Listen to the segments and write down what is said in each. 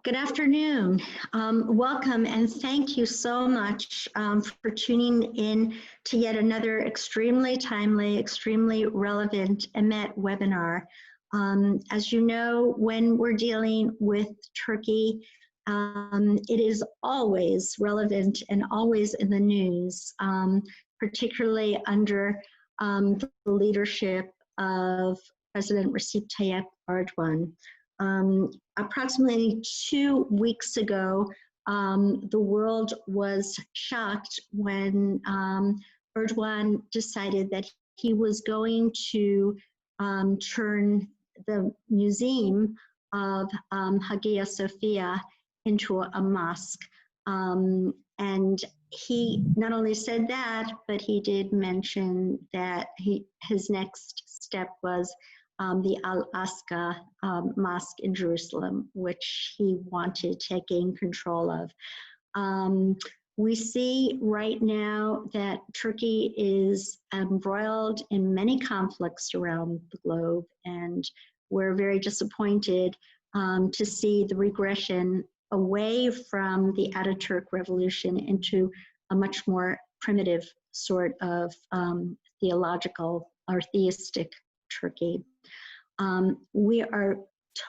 Good afternoon. Welcome and thank you so much for tuning in to yet another extremely timely, extremely relevant EMET webinar. As you know, when we're dealing with Turkey, it is always relevant and always in the news, particularly under the leadership of President Recep Tayyip Erdogan. Approximately 2 weeks ago, the world was shocked when Erdogan decided that he was going to turn the museum of Hagia Sophia into a mosque. And he not only said that, but he did mention that his next step was the al-Aqsa mosque in Jerusalem, which he wanted to gain control of. We see right now that Turkey is embroiled in many conflicts around the globe, and we're very disappointed to see the regression away from the Atatürk revolution into a much more primitive sort of theological or theistic Turkey. We are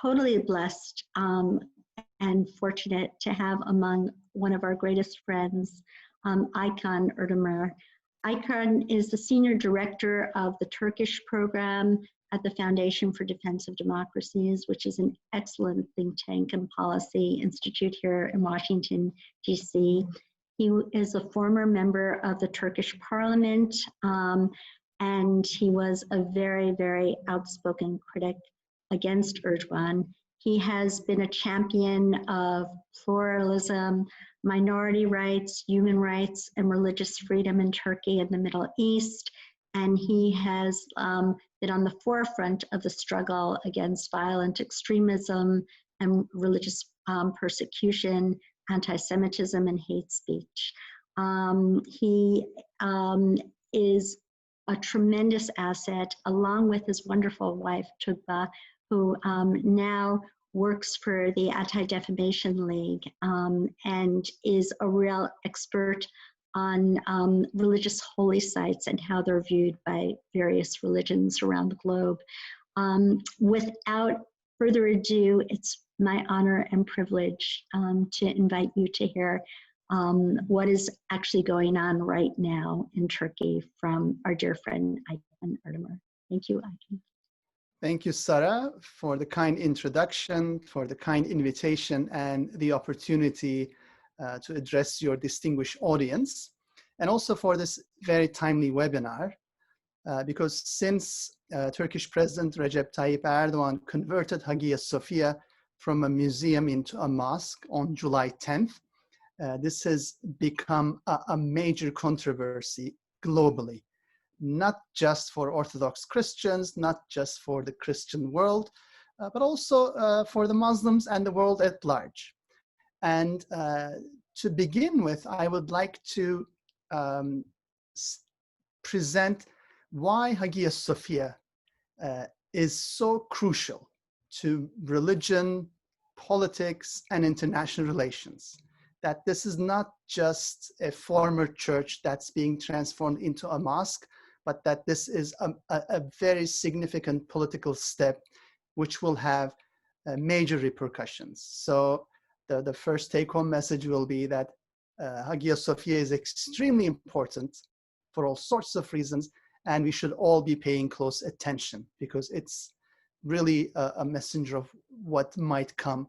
totally blessed and fortunate to have among one of our greatest friends, Aykan Erdemir. Aykan is the Senior Director of the Turkish program at the Foundation for Defense of Democracies, which is an excellent think tank and policy institute here in Washington, D.C. He is a former member of the Turkish parliament, and he was a very, very outspoken critic against Erdogan. He has been a champion of pluralism, minority rights, human rights, and religious freedom in Turkey and the Middle East. And he has been on the forefront of the struggle against violent extremism and religious persecution, anti-Semitism, and hate speech. He is a tremendous asset, along with his wonderful wife, Tugba, who now works for the Anti-Defamation League and is a real expert on religious holy sites and how they're viewed by various religions around the globe. Without further ado, it's my honor and privilege to invite you to hear what is actually going on right now in Turkey from our dear friend, Aykan Erdemir. Thank you, Aykan. Thank you, Sarah, for the kind introduction, for the kind invitation, and the opportunity to address your distinguished audience, and also for this very timely webinar, because since Turkish President Recep Tayyip Erdogan converted Hagia Sophia from a museum into a mosque on July 10th, this has become a major controversy globally, not just for Orthodox Christians, not just for the Christian world, but also for the Muslims and the world at large. And to begin with, I would like to present why Hagia Sophia is so crucial to religion, politics, and international relations. That this is not just a former church that's being transformed into a mosque, but that this is a very significant political step which will have major repercussions. So the first take-home message will be that Hagia Sophia is extremely important for all sorts of reasons, and we should all be paying close attention because it's really a messenger of what might come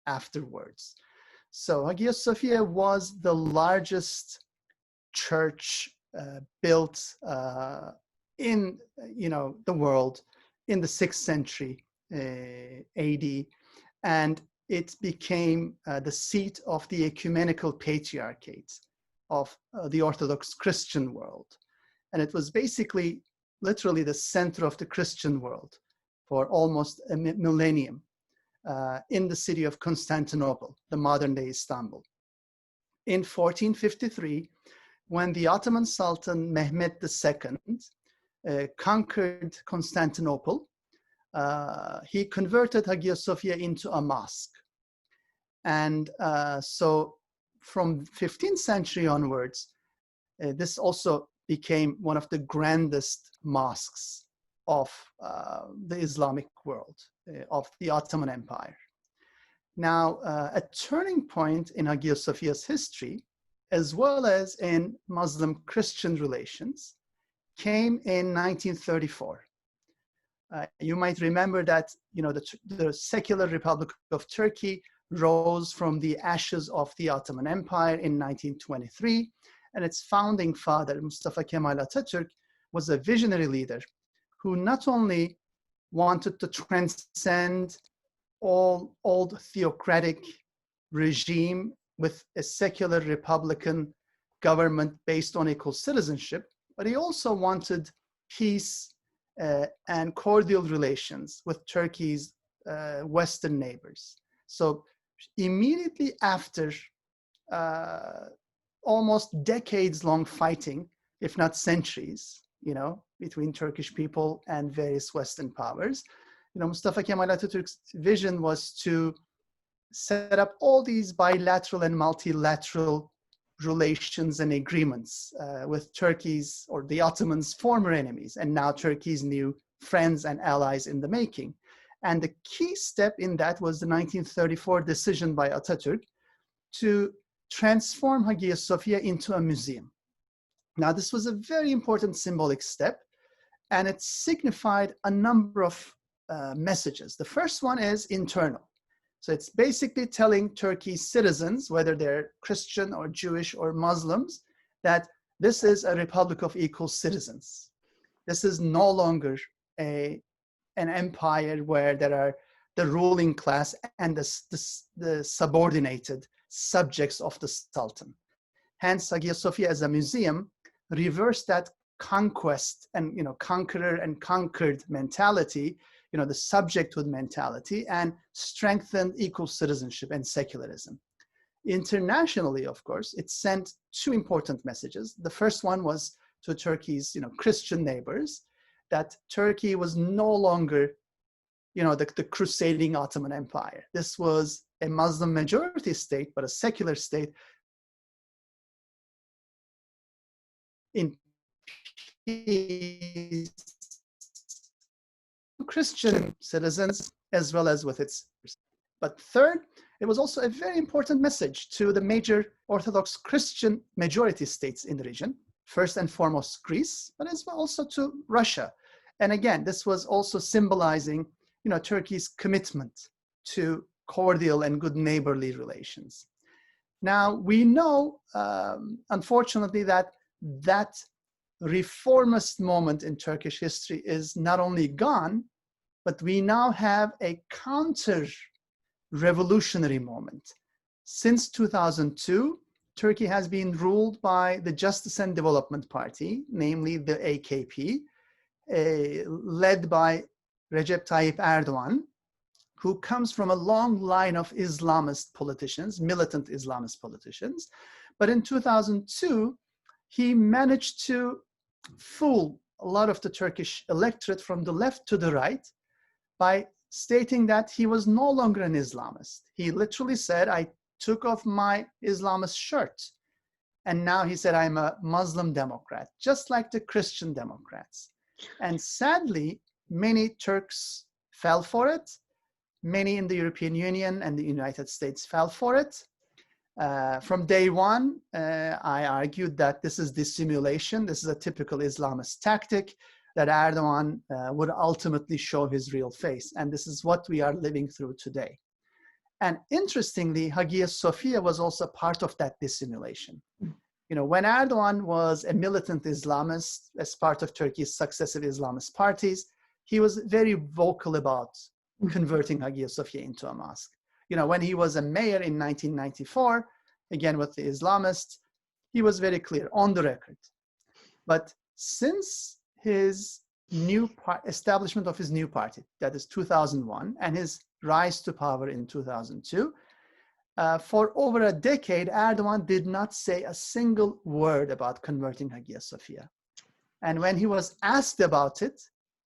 afterwards. So Hagia Sophia was the largest church built in the world in the 6th century AD, and it became the seat of the ecumenical patriarchate of the Orthodox Christian world. And it was basically literally the center of the Christian world for almost a millennium. In the city of Constantinople, the modern-day Istanbul. In 1453, when the Ottoman Sultan Mehmed II conquered Constantinople, he converted Hagia Sophia into a mosque. And so from 15th century onwards, this also became one of the grandest mosques of the Islamic world, of the Ottoman Empire. Now, a turning point in Hagia Sophia's history, as well as in Muslim-Christian relations, came in 1934. You might remember that the secular Republic of Turkey rose from the ashes of the Ottoman Empire in 1923, and its founding father, Mustafa Kemal Atatürk, was a visionary leader who not only wanted to transcend all old theocratic regime with a secular republican government based on equal citizenship, but he also wanted peace and cordial relations with Turkey's Western neighbors. So immediately after almost decades-long fighting, if not centuries, between Turkish people and various Western powers, Mustafa Kemal Atatürk's vision was to set up all these bilateral and multilateral relations and agreements with Turkey's, or the Ottomans' former enemies, and now Turkey's new friends and allies in the making. And the key step in that was the 1934 decision by Atatürk to transform Hagia Sophia into a museum. Now, this was a very important symbolic step, and it signified a number of messages. The first one is internal. So it's basically telling Turkey's citizens, whether they're Christian or Jewish or Muslims, that this is a republic of equal citizens. This is no longer an empire where there are the ruling class and the subordinated subjects of the Sultan. Hence, Hagia Sophia as a museum reversed that conquest and conqueror and conquered mentality, the subjecthood mentality, and strengthened equal citizenship and secularism. Internationally, of course, it sent two important messages. The first one was to Turkey's Christian neighbors, that Turkey was no longer the crusading Ottoman Empire. This was a Muslim majority state, but a secular state in peace, Christian citizens, as well as with its. But third, it was also a very important message to the major Orthodox Christian majority states in the region, first and foremost Greece, but as well also to Russia. And again, this was also symbolizing Turkey's commitment to cordial and good neighborly relations. Now, we know, unfortunately, that reformist moment in Turkish history is not only gone, but we now have a counter-revolutionary moment. Since 2002, Turkey has been ruled by the Justice and Development Party, namely the AKP, led by Recep Tayyip Erdogan, who comes from a long line of Islamist politicians, militant Islamist politicians. But in 2002, he managed to fool a lot of the Turkish electorate from the left to the right by stating that he was no longer an Islamist. He literally said, I took off my Islamist shirt. And now he said, I'm a Muslim Democrat, just like the Christian Democrats. And sadly, many Turks fell for it. Many in the European Union and the United States fell for it. From day one, I argued that this is dissimulation. This is a typical Islamist tactic, that Erdogan would ultimately show his real face. And this is what we are living through today. And interestingly, Hagia Sophia was also part of that dissimulation. When Erdogan was a militant Islamist as part of Turkey's successive Islamist parties, he was very vocal about converting Hagia Sophia into a mosque. When he was a mayor in 1994, again with the Islamists, he was very clear on the record. But since his establishment of his new party, that is 2001, and his rise to power in 2002, for over a decade, Erdogan did not say a single word about converting Hagia Sophia. And when he was asked about it,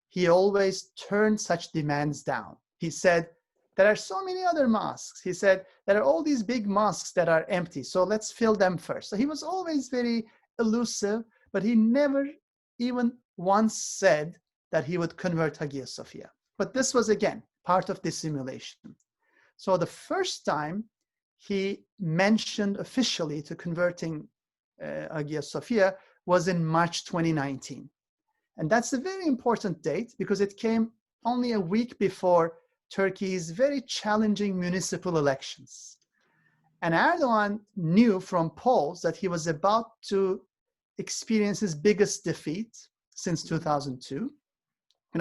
he always turned such demands down. He said, there are so many other mosques. He said, there are all these big mosques that are empty, so let's fill them first. So he was always very elusive, but he never even once said that he would convert Hagia Sophia. But this was, again, part of dissimulation. So the first time he mentioned officially to converting Hagia Sophia was in March 2019. And that's a very important date because it came only a week before Turkey's very challenging municipal elections. And Erdogan knew from polls that he was about to experience his biggest defeat since 2002.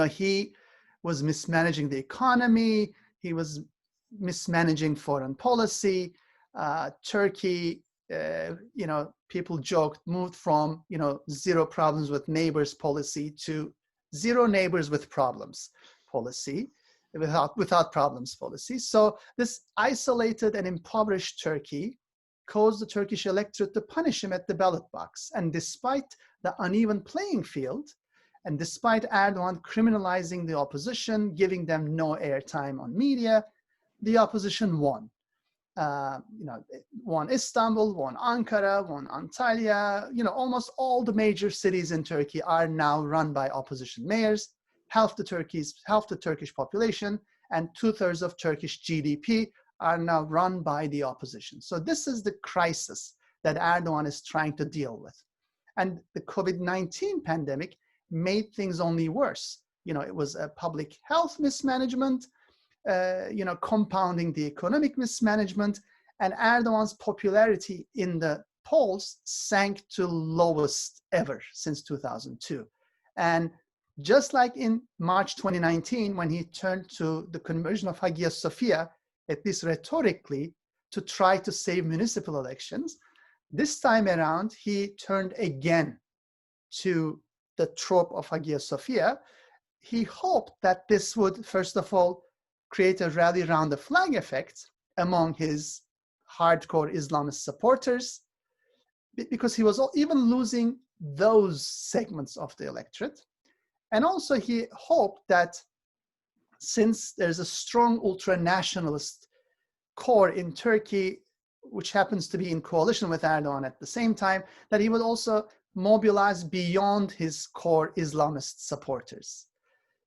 He was mismanaging the economy, he was mismanaging foreign policy. Turkey, people joked, moved from, zero problems with neighbors policy to zero neighbors with problems policy, without problems policy. So this isolated and impoverished Turkey caused the Turkish electorate to punish him at the ballot box. And despite the uneven playing field, and despite Erdogan criminalizing the opposition, giving them no airtime on media, the opposition won. Won Istanbul, won Ankara, won Antalya. Almost all the major cities in Turkey are now run by opposition mayors. Half the Turkish population and 2/3 of Turkish GDP are now run by the opposition. So this is the crisis that Erdogan is trying to deal with. And the COVID-19 pandemic made things only worse. It was a public health mismanagement, compounding the economic mismanagement, and Erdogan's popularity in the polls sank to lowest ever since 2002. And just like in March 2019, when he turned to the conversion of Hagia Sophia, at least rhetorically, to try to save municipal elections, this time around, he turned again to the trope of Hagia Sophia. He hoped that this would, first of all, create a rally around the flag effect among his hardcore Islamist supporters, because he was even losing those segments of the electorate. And also he hoped that since there's a strong ultra-nationalist core in Turkey, which happens to be in coalition with Erdogan at the same time, that he would also mobilize beyond his core Islamist supporters.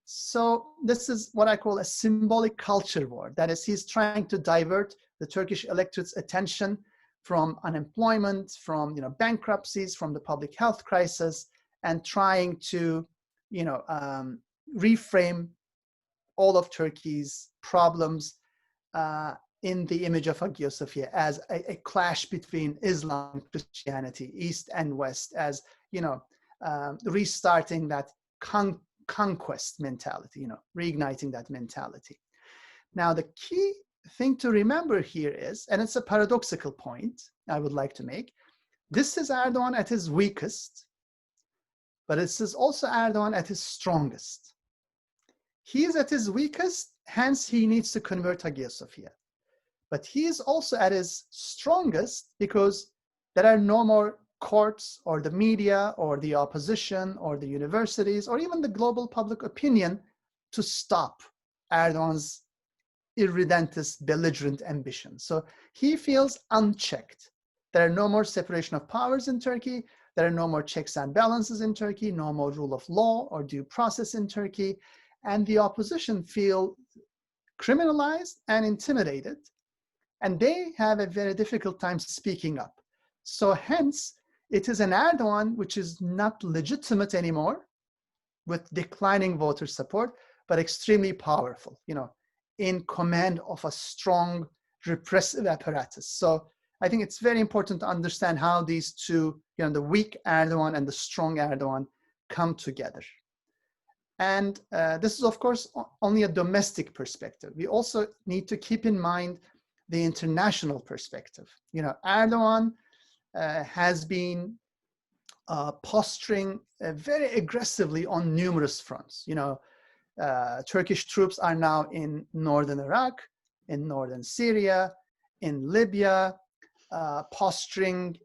So this is what I call a symbolic culture war. That is, he's trying to divert the Turkish electorate's attention from unemployment, from bankruptcies, from the public health crisis, and trying to reframe all of Turkey's problems in the image of Hagia Sophia as a clash between Islam and Christianity, East and West, as restarting that conquest mentality, reigniting that mentality. Now, the key thing to remember here is, and it's a paradoxical point I would like to make, this is Erdogan at his weakest, but this is also Erdogan at his strongest. He is at his weakest, hence he needs to convert Hagia Sophia. But he is also at his strongest because there are no more courts or the media or the opposition or the universities or even the global public opinion to stop Erdogan's irredentist, belligerent ambition. So he feels unchecked. There are no more separation of powers in Turkey. There are no more checks and balances in Turkey, no more rule of law or due process in Turkey. And the opposition feel criminalized and intimidated. And they have a very difficult time speaking up. So hence, it is an Erdogan which is not legitimate anymore, with declining voter support, but extremely powerful, in command of a strong repressive apparatus. So I think it's very important to understand how these two, the weak Erdogan and the strong Erdogan come together. And this is, of course, only a domestic perspective. We also need to keep in mind the international perspective. Erdogan has been posturing very aggressively on numerous fronts. Turkish troops are now in northern Iraq, in northern Syria, in Libya, posturing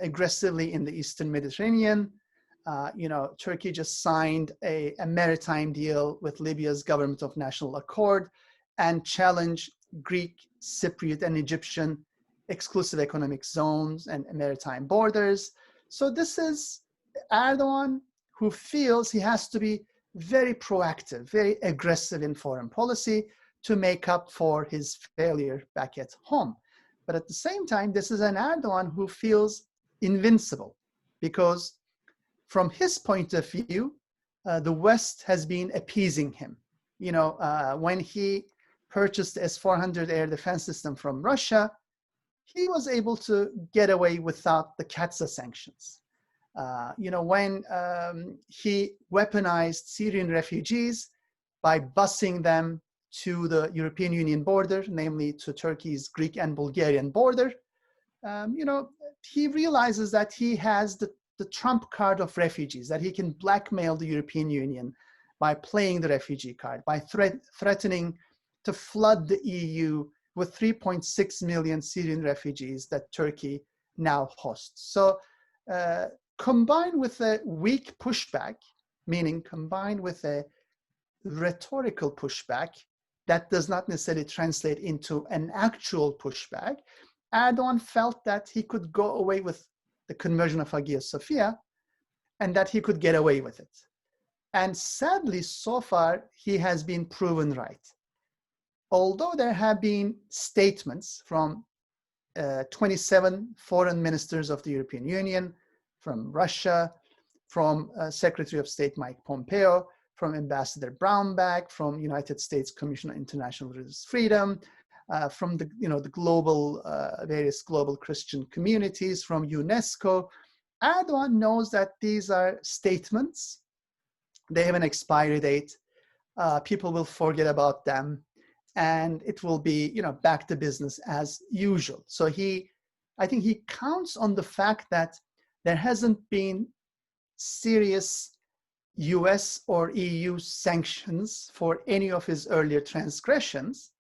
aggressively in the Eastern Mediterranean. Turkey just signed a maritime deal with Libya's government of national accord, and challenge Greek, Cypriot, and Egyptian exclusive economic zones and maritime borders. So this is Erdogan who feels he has to be very proactive, very aggressive in foreign policy to make up for his failure back at home. But at the same time, this is an Erdogan who feels invincible because from his point of view, the West has been appeasing him. You know, when he purchased the S-400 air defense system from Russia, he was able to get away without the CATSA sanctions. You know, when he weaponized Syrian refugees by busing them to the European Union border, namely to Turkey's Greek and Bulgarian border, you know, he realizes that he has the trump card of refugees, that he can blackmail the European Union by playing the refugee card, by threatening to flood the EU with 3.6 million Syrian refugees that Turkey now hosts. So combined with a weak pushback, meaning combined with a rhetorical pushback that does not necessarily translate into an actual pushback, Erdogan felt that he could go away with the conversion of Hagia Sophia and that he could get away with it. And sadly, so far, he has been proven right. Although there have been statements from 27 foreign ministers of the European Union, from Russia, from Secretary of State Mike Pompeo, from Ambassador Brownback, from United States Commission on International Religious Freedom, from the global various global Christian communities, from UNESCO. Erdogan knows that these are statements. They have an expiry date. People will forget about them, and it will be back to business as usual. So I think he counts on the fact that there hasn't been serious US or EU sanctions for any of his earlier transgressions,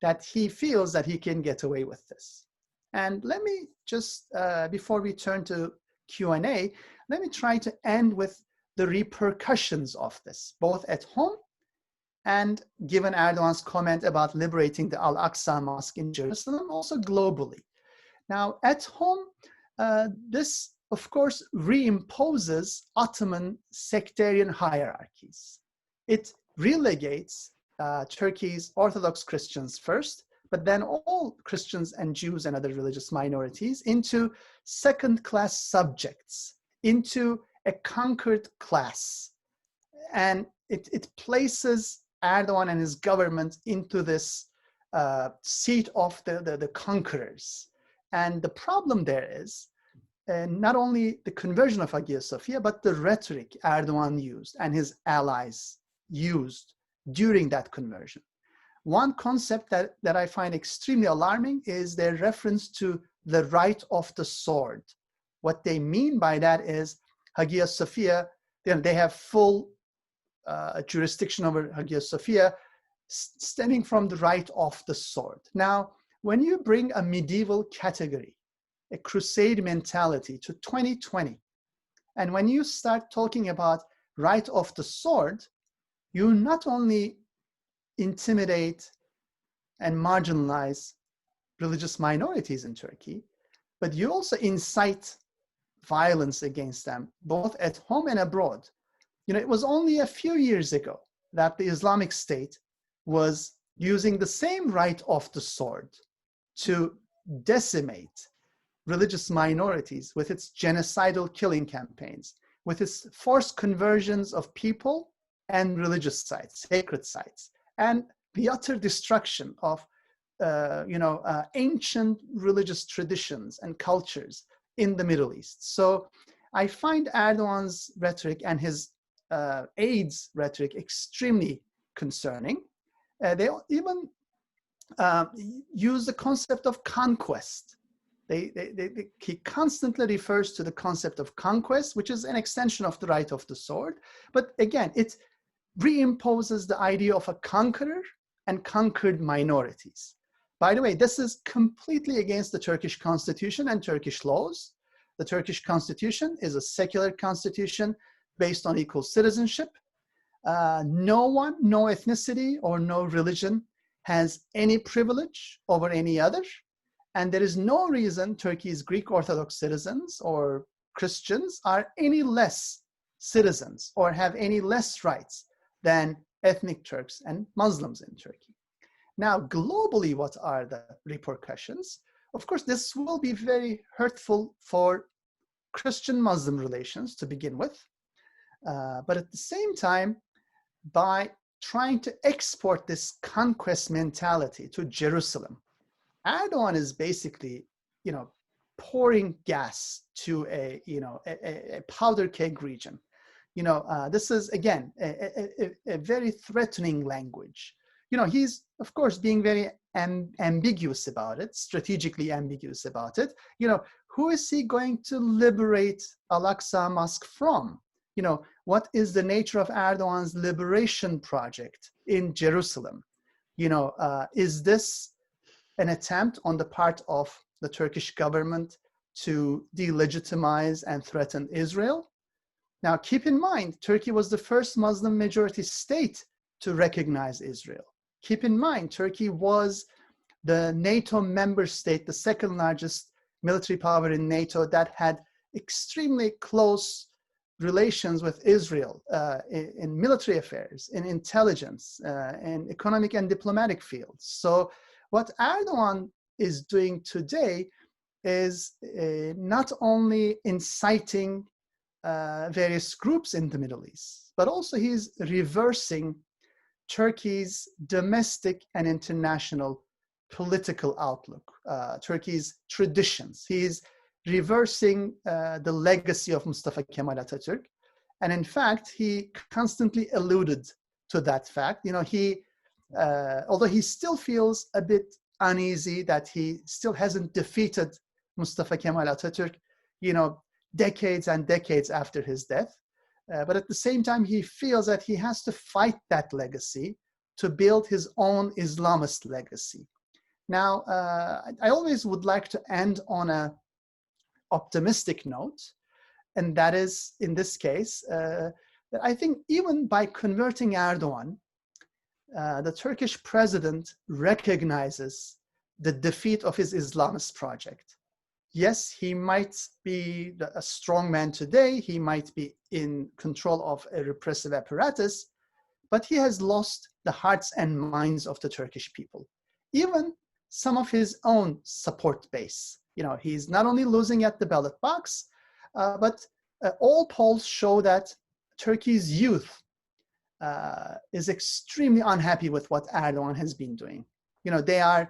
that he feels that he can get away with this. And let me just, before we turn to Q&A, let me try to end with the repercussions of this, both at home and given Erdogan's comment about liberating the al-Aqsa Mosque in Jerusalem, also globally. Now, at home, this, of course, reimposes Ottoman sectarian hierarchies. It relegates Turkey's Orthodox Christians first, but then all Christians and Jews and other religious minorities into second-class subjects, into a conquered class. And it places Erdogan and his government into this seat of the conquerors. And the problem there is not only the conversion of Hagia Sophia, but the rhetoric Erdogan used and his allies used during that conversion. One concept that I find extremely alarming is their reference to the right of the sword. What they mean by that is Hagia Sophia, they have full jurisdiction over Hagia Sophia stemming from the right of the sword. Now, when you bring a medieval category, a crusade mentality to 2020, and when you start talking about right of the sword, you not only intimidate and marginalize religious minorities in Turkey, but you also incite violence against them, both at home and abroad. It was only a few years ago that the Islamic State was using the same right of the sword to decimate religious minorities with its genocidal killing campaigns, with its forced conversions of people and religious sites, sacred sites, and the utter destruction of ancient religious traditions and cultures in the Middle East. So I find Erdogan's rhetoric and his aides' rhetoric extremely concerning. They even use the concept of conquest. He constantly refers to the concept of conquest, which is an extension of the right of the sword. But again, it reimposes the idea of a conqueror and conquered minorities. By the way, this is completely against the Turkish Constitution and Turkish laws. The Turkish Constitution is a secular constitution based on equal citizenship. No one, no ethnicity, or no religion has any privilege over any other. And there is no reason Turkey's Greek Orthodox citizens or Christians are any less citizens or have any less rights than ethnic Turks and Muslims in Turkey. Now, globally, what are the repercussions? Of course, this will be very hurtful for Christian-Muslim relations to begin with. But at the same time, by trying to export this conquest mentality to Jerusalem, Erdogan is basically, pouring gas to a powder keg region. This is, again, a very threatening language. He's, of course, being very ambiguous about it, strategically ambiguous about it. Who is he going to liberate al-Aqsa Mosque from? What is the nature of Erdogan's liberation project in Jerusalem? Is this an attempt on the part of the Turkish government to delegitimize and threaten Israel? Now, keep in mind, Turkey was the first Muslim majority state to recognize Israel. Keep in mind, Turkey was the NATO member state, the second largest military power in NATO, that had extremely close relations with Israel in military affairs, in intelligence, in economic and diplomatic fields. So what Erdogan is doing today is not only inciting various groups in the Middle East, but also he's reversing Turkey's domestic and international political outlook, Turkey's traditions. He's reversing the legacy of Mustafa Kemal Atatürk. And in fact, he constantly alluded to that fact. Although he still feels a bit uneasy that he still hasn't defeated Mustafa Kemal Atatürk, decades and decades after his death. But at the same time, he feels that he has to fight that legacy to build his own Islamist legacy. Now, I always would like to end on an optimistic note, and that is, in this case, that I think even by converting Erdogan, the Turkish president recognizes the defeat of his Islamist project. Yes, he might be a strong man today, he might be in control of a repressive apparatus, but he has lost the hearts and minds of the Turkish people. Even some of his own support base. He's not only losing at the ballot box, but all polls show that Turkey's youth is extremely unhappy with what Erdogan has been doing. They are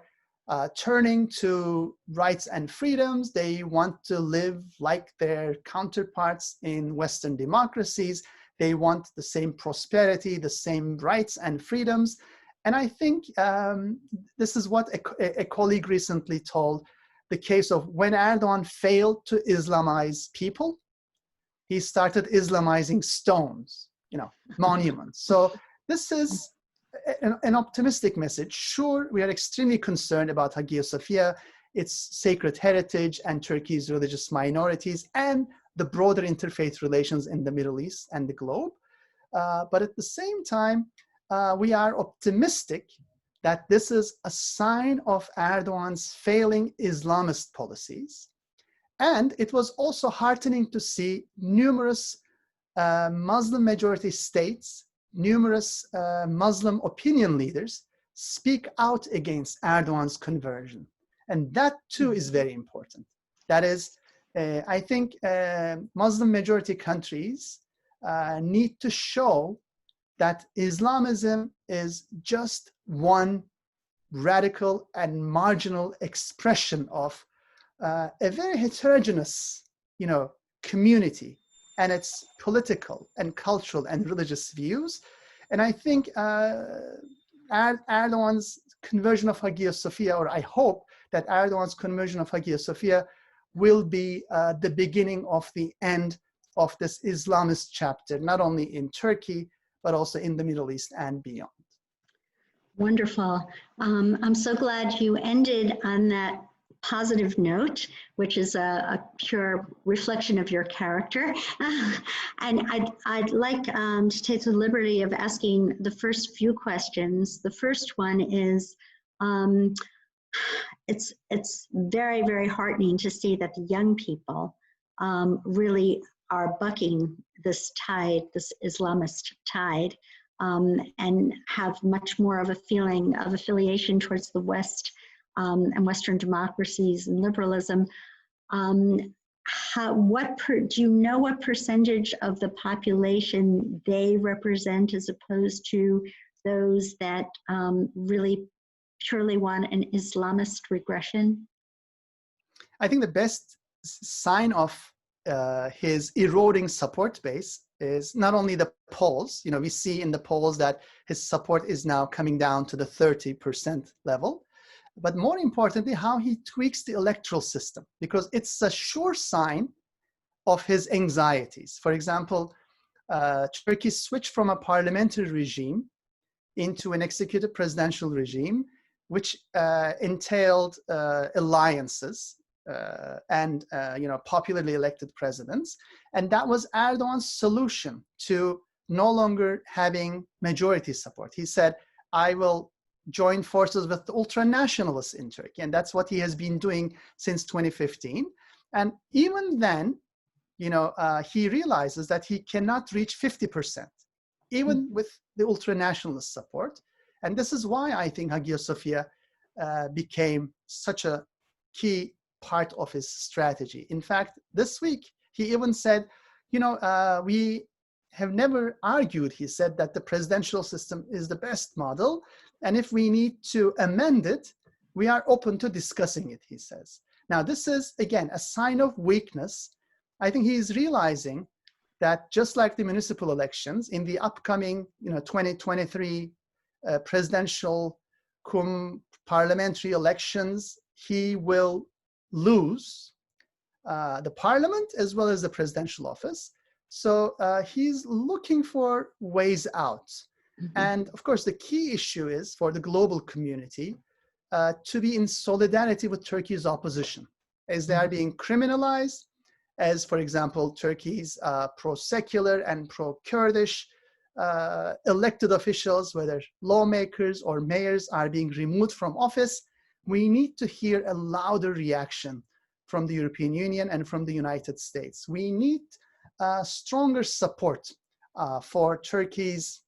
turning to rights and freedoms. They want to live like their counterparts in Western democracies. They want the same prosperity, the same rights and freedoms. And I think this is what a colleague recently told, the case of when Erdogan failed to Islamize people, he started Islamizing stones, monuments. So this is an optimistic message. Sure, we are extremely concerned about Hagia Sophia, its sacred heritage, and Turkey's religious minorities, and the broader interfaith relations in the Middle East and the globe. But at the same time, we are optimistic that this is a sign of Erdogan's failing Islamist policies. And it was also heartening to see numerous Muslim majority states, numerous Muslim opinion leaders speak out against Erdogan's conversion. And that too is very important. That is, I think Muslim majority countries need to show that Islamism is just one radical and marginal expression of a very heterogeneous, community and its political and cultural and religious views. And I think Erdogan's conversion of Hagia Sophia, or I hope that Erdogan's conversion of Hagia Sophia will be the beginning of the end of this Islamist chapter, not only in Turkey, but also in the Middle East and beyond. Wonderful. I'm so glad you ended on that positive note, which is a pure reflection of your character. And I'd like to take the liberty of asking the first few questions. The first one is, it's very, very heartening to see that the young people really are bucking this tide, this Islamist tide, and have much more of a feeling of affiliation towards the West and Western democracies and liberalism. Do you know what percentage of the population they represent as opposed to those that really purely want an Islamist regression? I think the best sign of his eroding support base is not only the polls. We see in the polls that his support is now coming down to the 30% level, but more importantly, how he tweaks the electoral system, because it's a sure sign of his anxieties. For example, Turkey switched from a parliamentary regime into an executive presidential regime, which entailed alliances and popularly elected presidents. And that was Erdogan's solution to no longer having majority support. He said, I will join forces with the ultra-nationalists in Turkey. And that's what he has been doing since 2015. And even then, he realizes that he cannot reach 50%, even with the ultra-nationalist support. And this is why I think Hagia Sophia became such a key part of his strategy. In fact, this week, he even said, we have never argued, he said, that the presidential system is the best model. And if we need to amend it, we are open to discussing it, he says. Now, this is, again, a sign of weakness. I think he is realizing that just like the municipal elections, in the upcoming 2023 presidential cum parliamentary elections, he will lose the parliament as well as the presidential office. So he's looking for ways out. Mm-hmm. And of course, the key issue is for the global community to be in solidarity with Turkey's opposition, as they are being criminalized, as, for example, Turkey's pro-secular and pro-Kurdish elected officials, whether lawmakers or mayors, are being removed from office. We need to hear a louder reaction from the European Union and from the United States. We need stronger support for Turkey's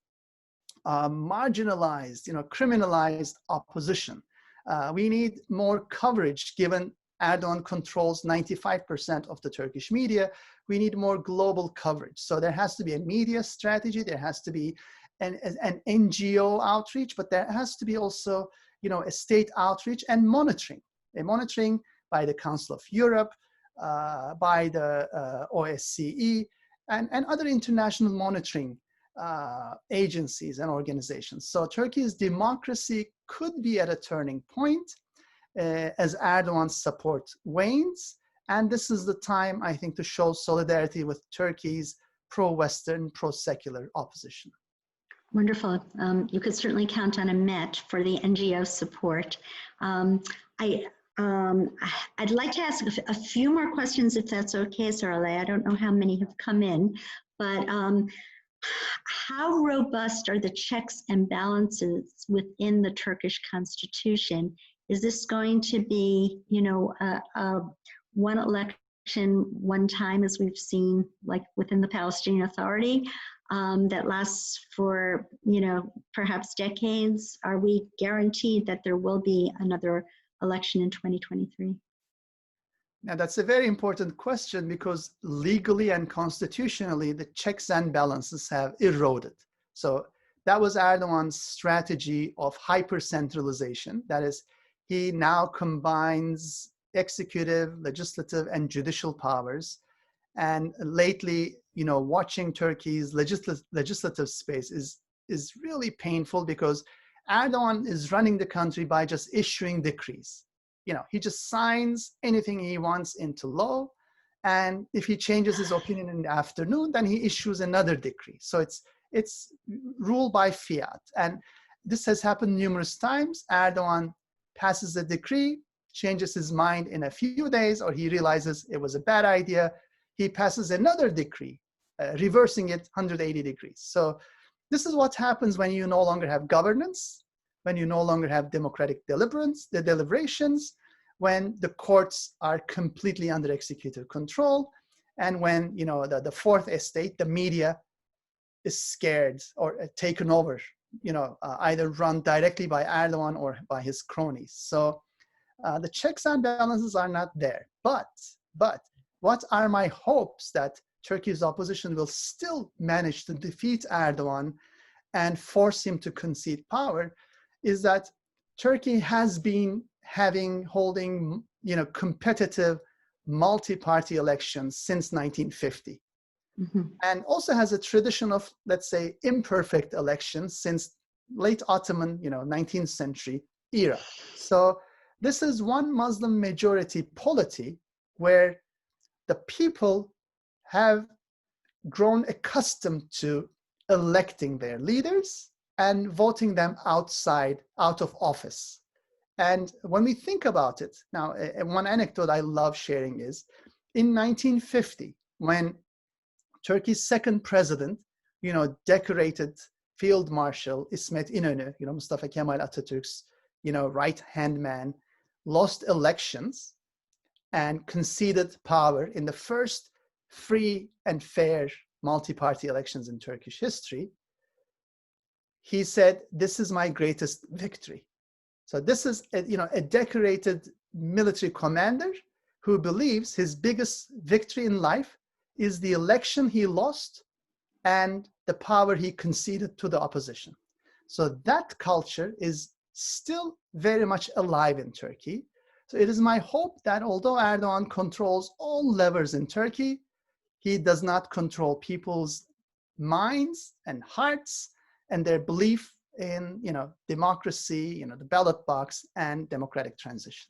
marginalized, criminalized opposition. We need more coverage, given Erdogan controls 95% of the Turkish media. We need more global coverage. So there has to be a media strategy. There has to be an NGO outreach, but there has to be also, a state outreach and monitoring. A monitoring by the Council of Europe, by the OSCE, and other international monitoring agencies and organizations. So Turkey's democracy could be at a turning point as Erdogan's support wanes. And this is the time, I think, to show solidarity with Turkey's pro-Western, pro-secular opposition. Wonderful. You could certainly count on EMET for the NGO support. I'd like to ask a few more questions, if that's okay, Sarale. I don't know how many have come in, but how robust are the checks and balances within the Turkish Constitution? Is this going to be, one election, one time, as we've seen, like within the Palestinian Authority, that lasts for, perhaps decades? Are we guaranteed that there will be another election in 2023? Now, that's a very important question, because legally and constitutionally, the checks and balances have eroded. So that was Erdogan's strategy of hyper-centralization. That is, he now combines executive, legislative, and judicial powers. And lately, watching Turkey's legislative space is really painful, because Erdogan is running the country by just issuing decrees. He just signs anything he wants into law. And if he changes his opinion in the afternoon, then he issues another decree. So it's ruled by fiat. And this has happened numerous times. Erdogan passes a decree, changes his mind in a few days, or he realizes it was a bad idea, he passes another decree, reversing it 180 degrees. So this is what happens when you no longer have governance, when you no longer have democratic deliberations, when the courts are completely under executive control, and when, you know, the fourth estate, the media, is scared or taken over, you know, either run directly by Erdogan or by his cronies. So the checks and balances are not there. But what are my hopes that Turkey's opposition will still manage to defeat Erdogan and force him to concede power is that Turkey has been holding, you know, competitive multi-party elections since 1950. Mm-hmm. And also has a tradition of, let's say, imperfect elections since late Ottoman, you know, 19th century era. So this is one Muslim majority polity where the people have grown accustomed to electing their leaders and voting them out of office. And when we think about it, now, one anecdote I love sharing is in 1950, when Turkey's second president, you know, decorated Field Marshal İsmet İnönü, you know, Mustafa Kemal Atatürk's, you know, right-hand man, lost elections and conceded power in the first free and fair multi-party elections in Turkish history. He said, "This is my greatest victory." So this is, a decorated military commander who believes his biggest victory in life is the election he lost and the power he conceded to the opposition. So that culture is still very much alive in Turkey. So it is my hope that although Erdogan controls all levers in Turkey, he does not control people's minds and hearts and their belief in, democracy, the ballot box and democratic transition.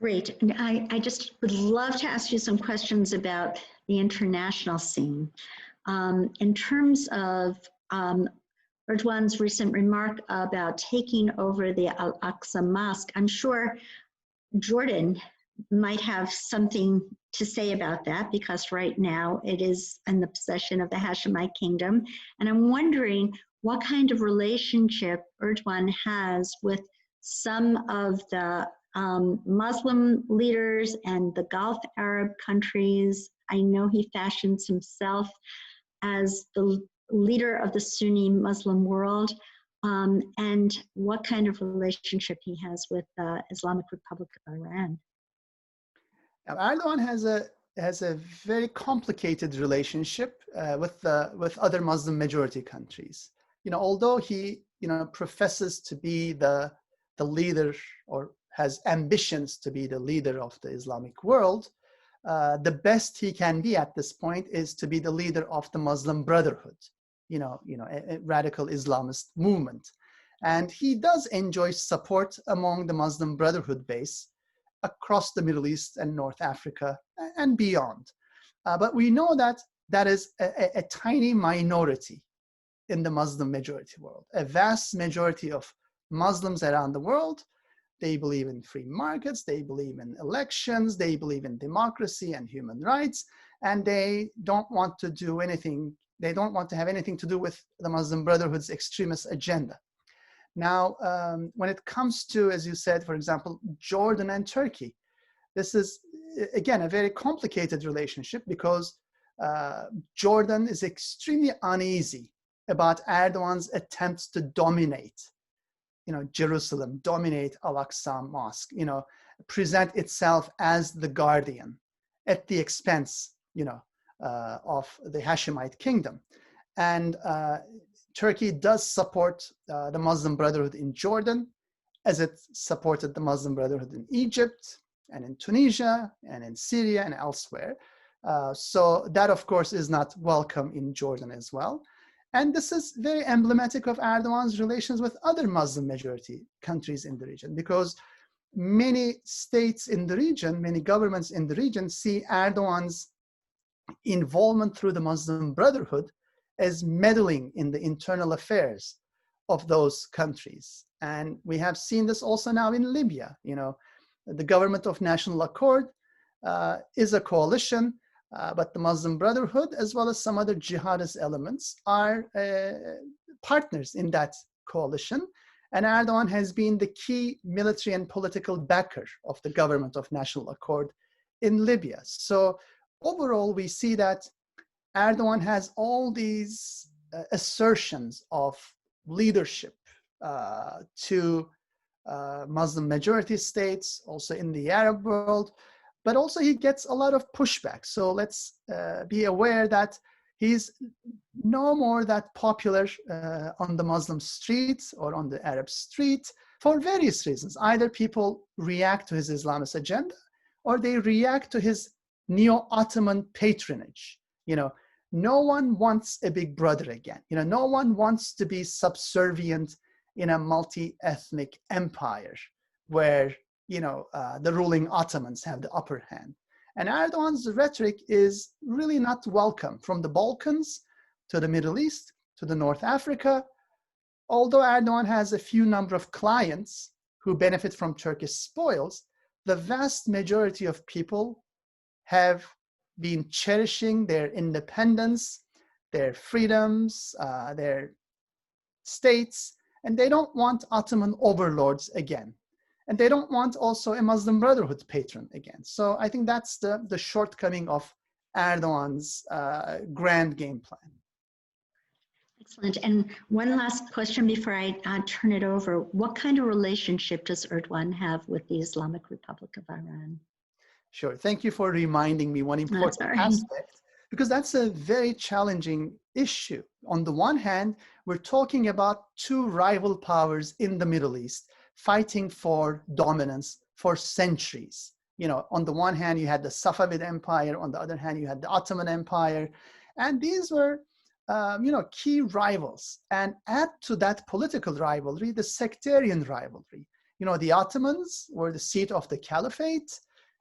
Great. And I just would love to ask you some questions about the international scene. In terms of Erdogan's recent remark about taking over the al-Aqsa Mosque, I'm sure Jordan might have something to say about that because right now it is in the possession of the Hashemite kingdom. And I'm wondering what kind of relationship Erdogan has with some of the Muslim leaders and the Gulf Arab countries. I know he fashions himself as the leader of the Sunni Muslim world, and what kind of relationship he has with the Islamic Republic of Iran. Now, Erdogan has a very complicated relationship with other Muslim majority countries. Although he professes to be the leader or has ambitions to be the leader of the Islamic world, the best he can be at this point is to be the leader of the Muslim Brotherhood, a radical Islamist movement. And he does enjoy support among the Muslim Brotherhood base across the Middle East and North Africa and beyond. But we know that is a tiny minority in the Muslim majority world. A vast majority of Muslims around the world, they believe in free markets, they believe in elections, they believe in democracy and human rights, and they don't want to do anything, they don't want to have anything to do with the Muslim Brotherhood's extremist agenda. Now, when it comes to, as you said, for example, Jordan and Turkey, this is, again, a very complicated relationship because Jordan is extremely uneasy about Erdogan's attempts to dominate, Jerusalem, dominate al-Aqsa Mosque, present itself as the guardian at the expense, of the Hashemite kingdom. And Turkey does support the Muslim Brotherhood in Jordan, as it supported the Muslim Brotherhood in Egypt and in Tunisia and in Syria and elsewhere. So that, of course, is not welcome in Jordan as well. And this is very emblematic of Erdogan's relations with other Muslim majority countries in the region, because many states in the region, many governments in the region see Erdogan's involvement through the Muslim Brotherhood as meddling in the internal affairs of those countries. And we have seen this also now in Libya. the government of national accord is a coalition, but the Muslim Brotherhood, as well as some other jihadist elements, are partners in that coalition. And Erdogan has been the key military and political backer of the government of national accord in Libya. So overall, we see that Erdogan has all these assertions of leadership to Muslim majority states, also in the Arab world, but also he gets a lot of pushback. So let's be aware that he's no more that popular on the Muslim streets or on the Arab street for various reasons. Either people react to his Islamist agenda or they react to his neo-Ottoman patronage. You know, no one wants a big brother again. You know, no one wants to be subservient in a multi-ethnic empire where, you know, the ruling Ottomans have the upper hand. And Erdogan's rhetoric is really not welcome from the Balkans to the Middle East to the North Africa. Although Erdogan has a few number of clients who benefit from Turkish spoils, the vast majority of people have been cherishing their independence, their freedoms, their states, and they don't want Ottoman overlords again. And they don't want also a Muslim Brotherhood patron again. So I think that's the shortcoming of Erdogan's grand game plan. Excellent. And one last question before I turn it over. What kind of relationship does Erdogan have with the Islamic Republic of Iran? Sure. Thank you for reminding me one important aspect, because that's a very challenging issue. On the one hand, we're talking about two rival powers in the Middle East fighting for dominance for centuries. You know, on the one hand, you had the Safavid Empire. On the other hand, you had the Ottoman Empire. And these were, you know, key rivals. And add to that political rivalry, the sectarian rivalry. You know, the Ottomans were the seat of the caliphate,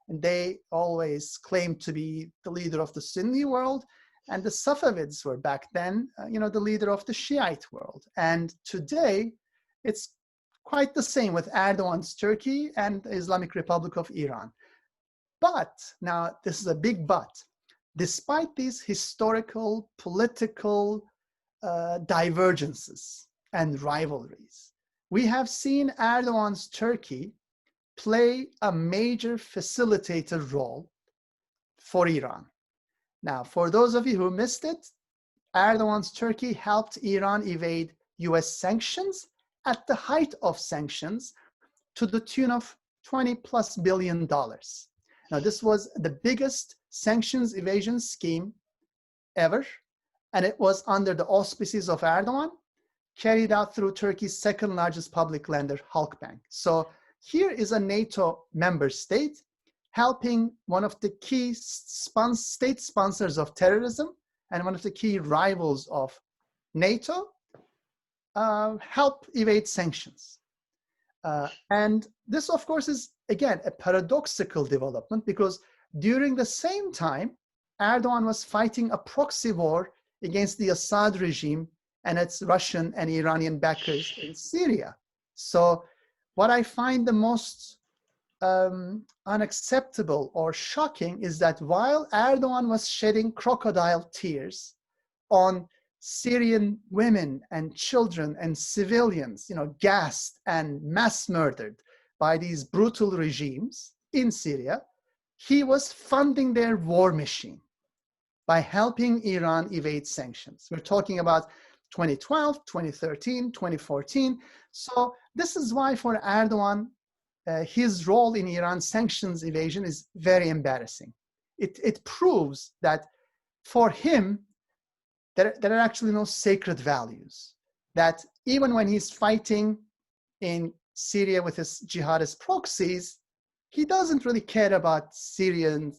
and they always claimed to be the leader of the Sunni world. And the Safavids were back then, you know, the leader of the Shiite world. And today, it's quite the same with Erdogan's Turkey and the Islamic Republic of Iran. But, now this is a big but, despite these historical, political divergences and rivalries, we have seen Erdogan's Turkey play a major facilitator role for Iran. Now, for those of you who missed it, Erdogan's Turkey helped Iran evade US sanctions at the height of sanctions to the tune of $20+ billion. Now, this was the biggest sanctions evasion scheme ever, and it was under the auspices of Erdogan, carried out through Turkey's second largest public lender, Halkbank. So here is a NATO member state helping one of the key state sponsors of terrorism and one of the key rivals of NATO help evade sanctions. And this, of course, is, again, a paradoxical development because during the same time, Erdogan was fighting a proxy war against the Assad regime and its Russian and Iranian backers in Syria. So what I find the most unacceptable or shocking is that while Erdogan was shedding crocodile tears on Syrian women and children and civilians, you know, gassed and mass murdered by these brutal regimes in Syria, he was funding their war machine by helping Iran evade sanctions. We're talking about 2012, 2013, 2014. So this is why for Erdogan, his role in Iran's sanctions evasion is very embarrassing. It proves that for him, there are actually no sacred values. That even when he's fighting in Syria with his jihadist proxies, he doesn't really care about Syrian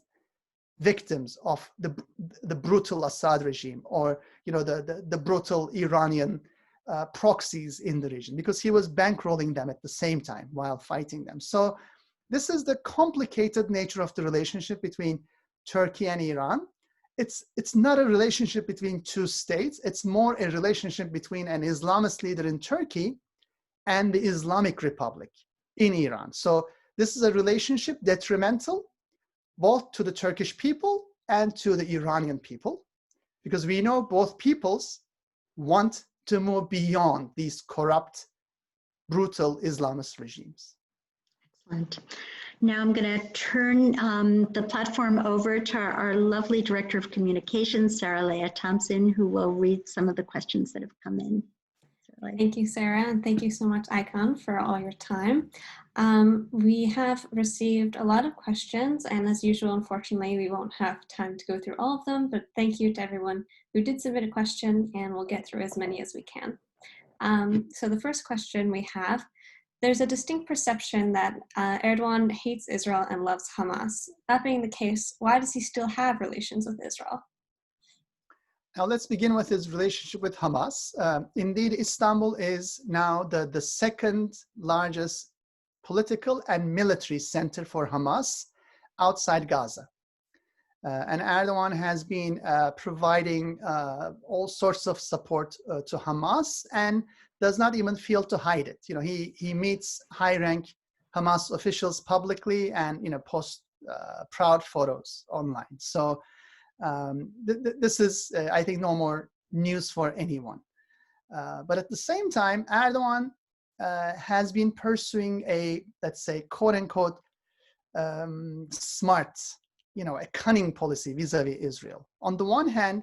victims of the brutal Assad regime or, you know, the brutal Iranian proxies in the region, because he was bankrolling them at the same time while fighting them. So this is the complicated nature of the relationship between Turkey and Iran. It's not a relationship between two states. It's more a relationship between an Islamist leader in Turkey and the Islamic Republic in Iran. So this is a relationship detrimental both to the Turkish people and to the Iranian people, because we know both peoples want to move beyond these corrupt, brutal Islamist regimes. Excellent. Now I'm going to turn the platform over to our lovely Director of Communications, Sarah Leah Thompson, who will read some of the questions that have come in. Thank you, Sarah, and thank you so much, Aykan, for all your time. We have received a lot of questions, and as usual, unfortunately, we won't have time to go through all of them, but thank you to everyone who did submit a question, and we'll get through as many as we can. So the first question we have, there's a distinct perception that Erdogan hates Israel and loves Hamas. That being the case, why does he still have relations with Israel? Now let's begin with his relationship with Hamas. Indeed, Istanbul is now the second largest political and military center for Hamas outside Gaza. And Erdogan has been providing all sorts of support to Hamas and does not even feel to hide it. You know, he meets high-rank Hamas officials publicly and, you know, posts proud photos online. So this is, I think, no more news for anyone. But at the same time, Erdogan has been pursuing a, let's say, quote-unquote, smart, you know, a cunning policy vis-a-vis Israel. On the one hand,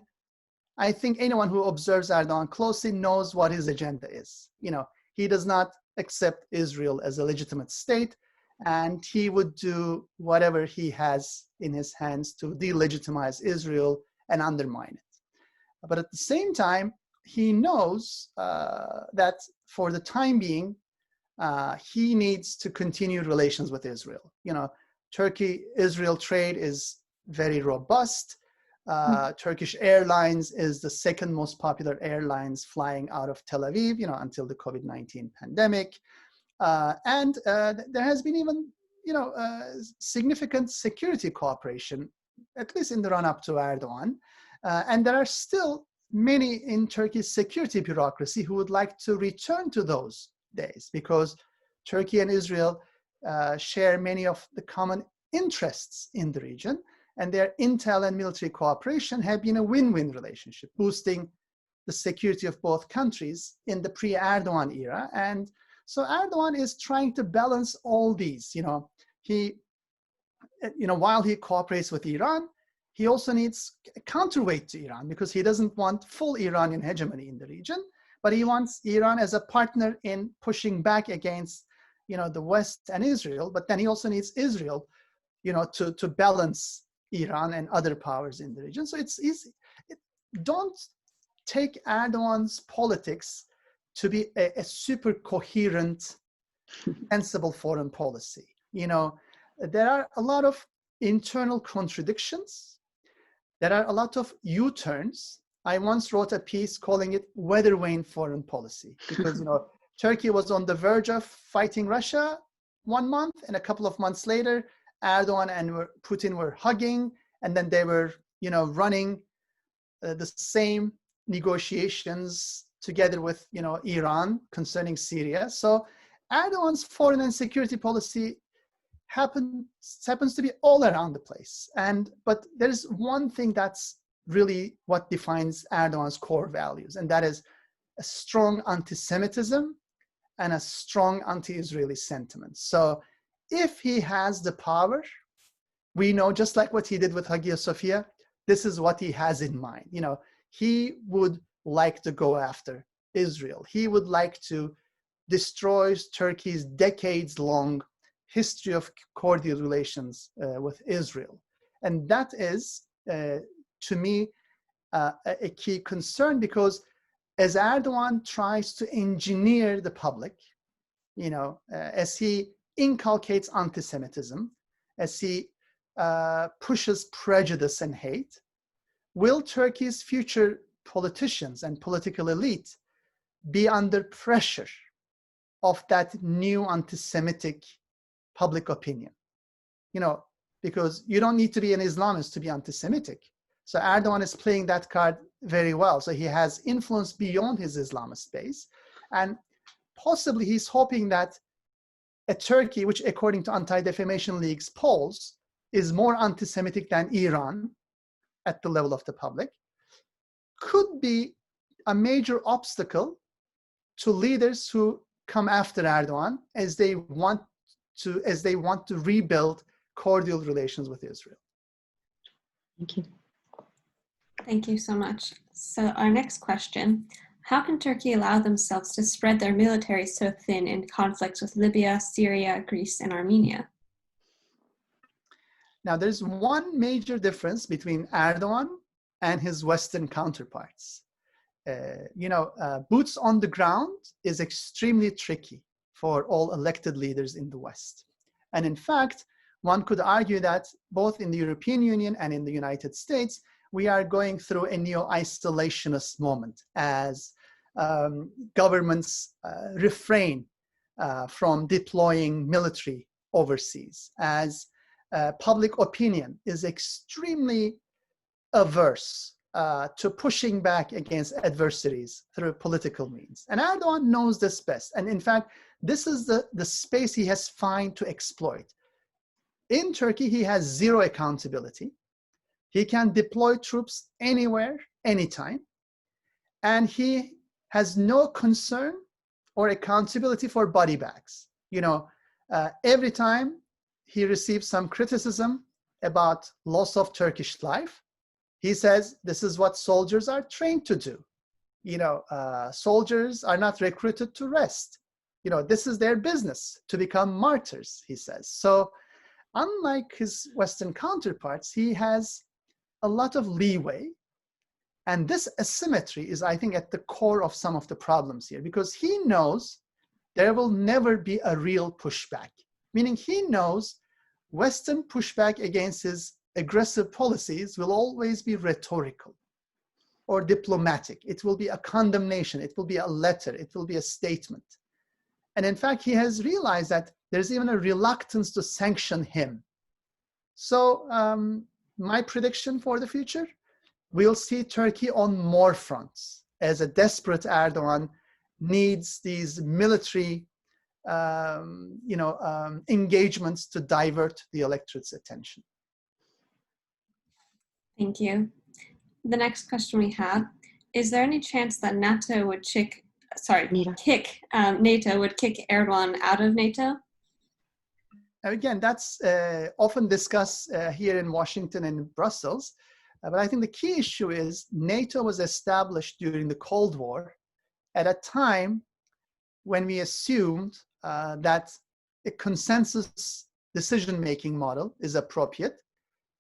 I think anyone who observes Erdogan closely knows what his agenda is. You know, he does not accept Israel as a legitimate state, and he would do whatever he has in his hands to delegitimize Israel and undermine it. But at the same time, he knows that for the time being, he needs to continue relations with Israel. You know, Turkey-Israel trade is very robust. Turkish Airlines is the second most popular airlines flying out of Tel Aviv, you know, until the COVID-19 pandemic. And there has been even, you know, significant security cooperation, at least in the run-up to Erdogan. And there are still many in Turkey's security bureaucracy who would like to return to those days, because Turkey and Israel share many of the common interests in the region, and their intel and military cooperation have been a win-win relationship, boosting the security of both countries in the pre-Erdogan era. And so Erdogan is trying to balance all these. You know, while he cooperates with Iran, he also needs a counterweight to Iran, because he doesn't want full Iranian hegemony in the region, but he wants Iran as a partner in pushing back against, you know, the West and Israel. But then he also needs Israel, you know, to balance Iran and other powers in the region. So it's easy. Don't take Erdogan's politics to be a super coherent, sensible foreign policy. You know, there are a lot of internal contradictions. There are a lot of U-turns. I once wrote a piece calling it weather vane foreign policy, because, you know, Turkey was on the verge of fighting Russia 1 month, and a couple of months later, Erdogan and Putin were hugging, and then they were, you know, running the same negotiations together with, you know, Iran concerning Syria. So Erdogan's foreign and security policy happens to be all around the place. But there's one thing that's really what defines Erdogan's core values, and that is a strong anti-Semitism and a strong anti-Israeli sentiment. So if he has the power, we know, just like what he did with Hagia Sophia, this is what he has in mind. You know, he would like to go after Israel. He would like to destroy Turkey's decades-long history of cordial relations with Israel. And that is, to me, a key concern, because as Erdogan tries to engineer the public, you know, as he inculcates anti-Semitism, as he pushes prejudice and hate, will Turkey's future politicians and political elite be under pressure of that new anti-Semitic public opinion? You know, because you don't need to be an Islamist to be anti-Semitic. So Erdogan is playing that card very well. So he has influence beyond his Islamist base. And possibly he's hoping that a Turkey, which according to Anti-Defamation League's polls, is more anti-Semitic than Iran at the level of the public, could be a major obstacle to leaders who come after Erdogan as they want to rebuild cordial relations with Israel. Thank you. Thank you so much. So our next question, how can Turkey allow themselves to spread their military so thin in conflicts with Libya, Syria, Greece, and Armenia? Now, there's one major difference between Erdogan and his Western counterparts. Boots on the ground is extremely tricky for all elected leaders in the West. And in fact, one could argue that both in the European Union and in the United States, we are going through a neo-isolationist moment as governments refrain from deploying military overseas, as public opinion is extremely averse to pushing back against adversaries through political means. And Erdogan knows this best. And in fact, this is the space he has found to exploit. In Turkey, he has zero accountability. He can deploy troops anywhere, anytime. And he has no concern or accountability for body bags. Every time he receives some criticism about loss of Turkish life, he says, this is what soldiers are trained to do. Soldiers are not recruited to rest. This is their business, to become martyrs, he says. So unlike his Western counterparts, he has a lot of leeway. And this asymmetry is, I think, at the core of some of the problems here, because he knows there will never be a real pushback, meaning he knows Western pushback against his aggressive policies will always be rhetorical or diplomatic. It will be a condemnation. It will be a letter. It will be a statement. And in fact, he has realized that there's even a reluctance to sanction him. So my prediction for the future, we'll see Turkey on more fronts as a desperate Erdogan needs these military engagements to divert the electorate's attention. Thank you. The next question we have, is there any chance that NATO would kick Erdogan out of NATO? Again, that's often discussed here in Washington and in Brussels. But I think the key issue is NATO was established during the Cold War at a time when we assumed that a consensus decision-making model is appropriate,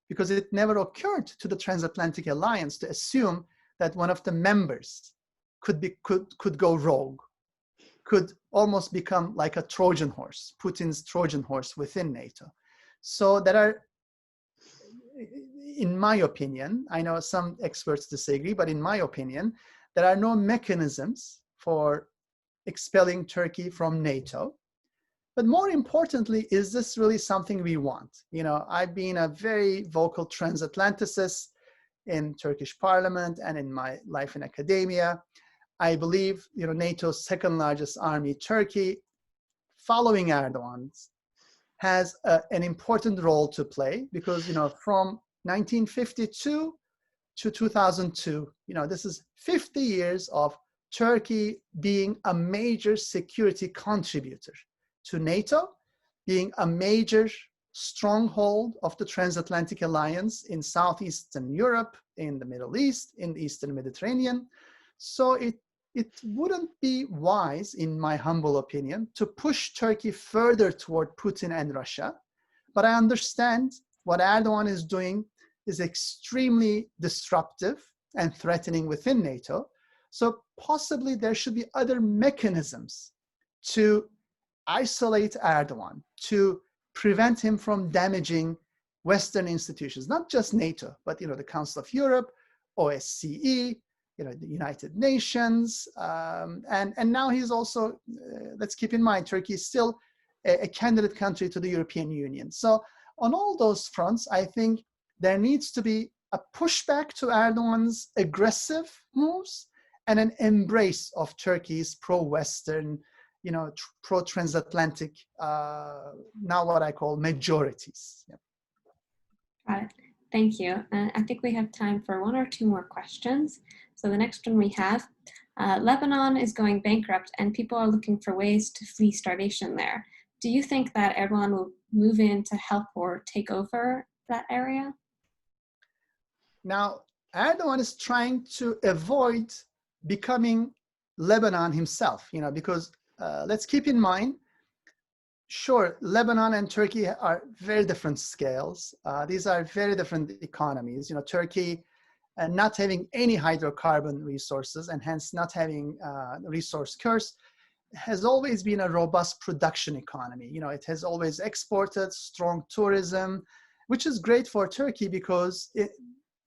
because it never occurred to the transatlantic alliance to assume that one of the members could go rogue, could almost become like a Trojan horse, Putin's Trojan horse within NATO. So there are, in my opinion, I know some experts disagree, but in my opinion, there are no mechanisms for expelling Turkey from NATO. But more importantly, is this really something we want? I've been a very vocal transatlanticist in Turkish parliament and in my life in academia. I believe, NATO's second largest army, Turkey, following Erdogan's, has an important role to play because, from 1952 to 2002, this is 50 years of Turkey being a major security contributor to NATO, being a major stronghold of the transatlantic alliance in Southeastern Europe, in the Middle East, in the Eastern Mediterranean. So it wouldn't be wise, in my humble opinion, to push Turkey further toward Putin and Russia. But I understand what Erdogan is doing is extremely disruptive and threatening within NATO. So possibly there should be other mechanisms to isolate Erdogan, to prevent him from damaging Western institutions, not just NATO, but the Council of Europe, OSCE, the United Nations, and now he's also, let's keep in mind, Turkey is still a candidate country to the European Union. So on all those fronts, I think there needs to be a pushback to Erdogan's aggressive moves and an embrace of Turkey's pro-Western pro-transatlantic, now what I call majorities. Yeah. Got it. Thank you. I think we have time for one or two more questions. So the next one we have, Lebanon is going bankrupt and people are looking for ways to flee starvation there. Do you think that Erdogan will move in to help or take over that area? Now, Erdogan is trying to avoid becoming Lebanon himself, because let's keep in mind, sure, Lebanon and Turkey are very different scales. These are very different economies. Turkey not having any hydrocarbon resources and hence not having resource curse has always been a robust production economy. It has always exported, strong tourism, which is great for Turkey because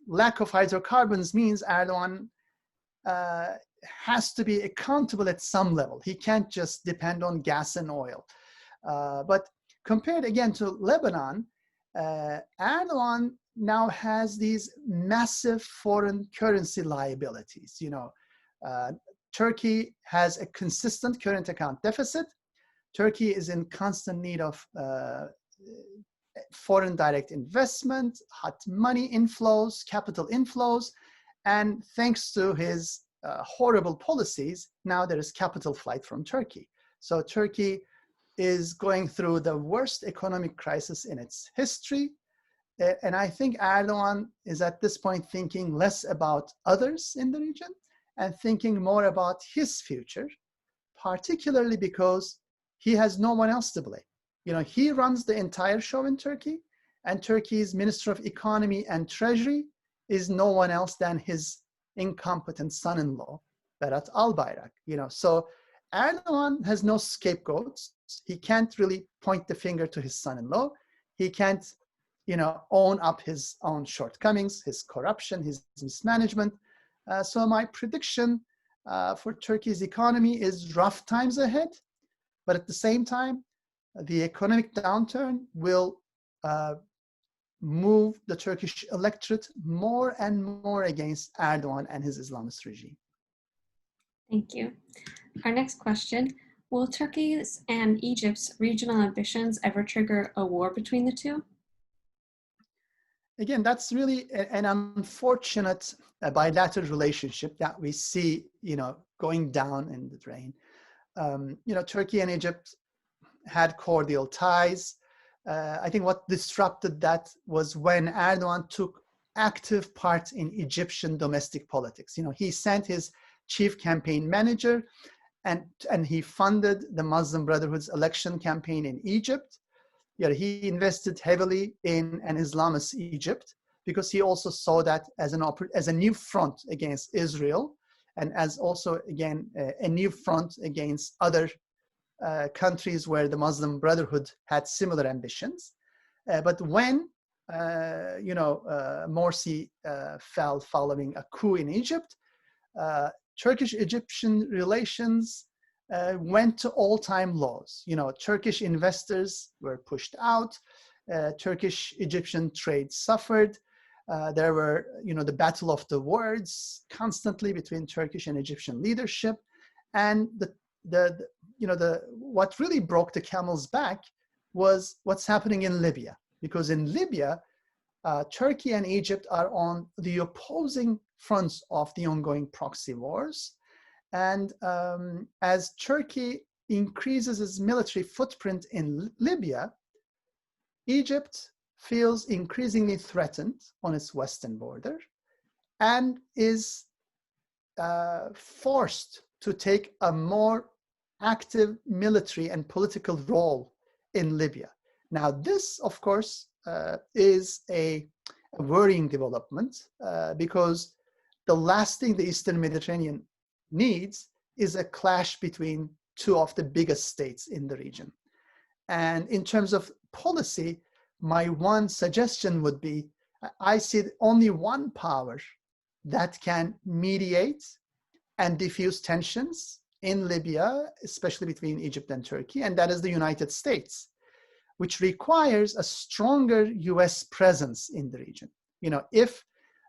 lack of hydrocarbons means Erdogan has to be accountable at some level. He can't just depend on gas and oil. But compared again to Lebanon, Erdogan now has these massive foreign currency liabilities. Turkey has a consistent current account deficit. Turkey is in constant need of foreign direct investment, hot money inflows, capital inflows, and thanks to his horrible policies, now there is capital flight from Turkey. So Turkey is going through the worst economic crisis in its history. And I think Erdogan is at this point thinking less about others in the region and thinking more about his future, particularly because he has no one else to blame. He runs the entire show in Turkey, and Turkey's Minister of Economy and Treasury is no one else than his incompetent son-in-law, Berat Albayrak. So Erdogan has no scapegoats. He can't really point the finger to his son-in-law. He can't, own up his own shortcomings, his corruption, his mismanagement. So my prediction for Turkey's economy is rough times ahead, but at the same time, the economic downturn will move the Turkish electorate more and more against Erdogan and his Islamist regime. Thank you. Our next question, will Turkey's and Egypt's regional ambitions ever trigger a war between the two? Again, that's really an unfortunate bilateral relationship that we see, going down in the drain. Turkey and Egypt had cordial ties. I think what disrupted that was when Erdogan took active part in Egyptian domestic politics. He sent his chief campaign manager and he funded the Muslim Brotherhood's election campaign in Egypt. He invested heavily in an Islamist Egypt because he also saw that as a new front against Israel and as also, again, a new front against other countries where the Muslim Brotherhood had similar ambitions. But when, Morsi fell following a coup in Egypt, Turkish-Egyptian relations went to all-time lows. Turkish investors were pushed out. Turkish-Egyptian trade suffered. There were, the battle of the words constantly between Turkish and Egyptian leadership. And what really broke the camel's back was what's happening in Libya. Because in Libya, Turkey and Egypt are on the opposing fronts of the ongoing proxy wars. And as Turkey increases its military footprint in Libya, Egypt feels increasingly threatened on its western border and is forced to take a more active military and political role in Libya. Now, this, of course, is a worrying development because the last thing the Eastern Mediterranean needs is a clash between two of the biggest states in the region. And in terms of policy, my one suggestion would be, I see only one power that can mediate and diffuse tensions in Libya, especially between Egypt and Turkey, and that is the United States, which requires a stronger US presence in the region. If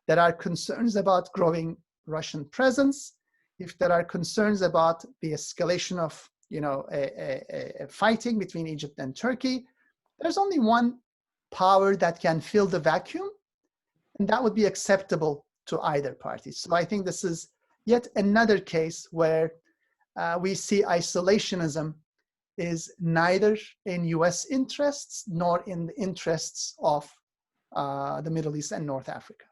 there are concerns about growing Russian presence, if there are concerns about the escalation of, a fighting between Egypt and Turkey, there's only one power that can fill the vacuum, and that would be acceptable to either party. So I think this is yet another case where we see isolationism is neither in US interests nor in the interests of the Middle East and North Africa.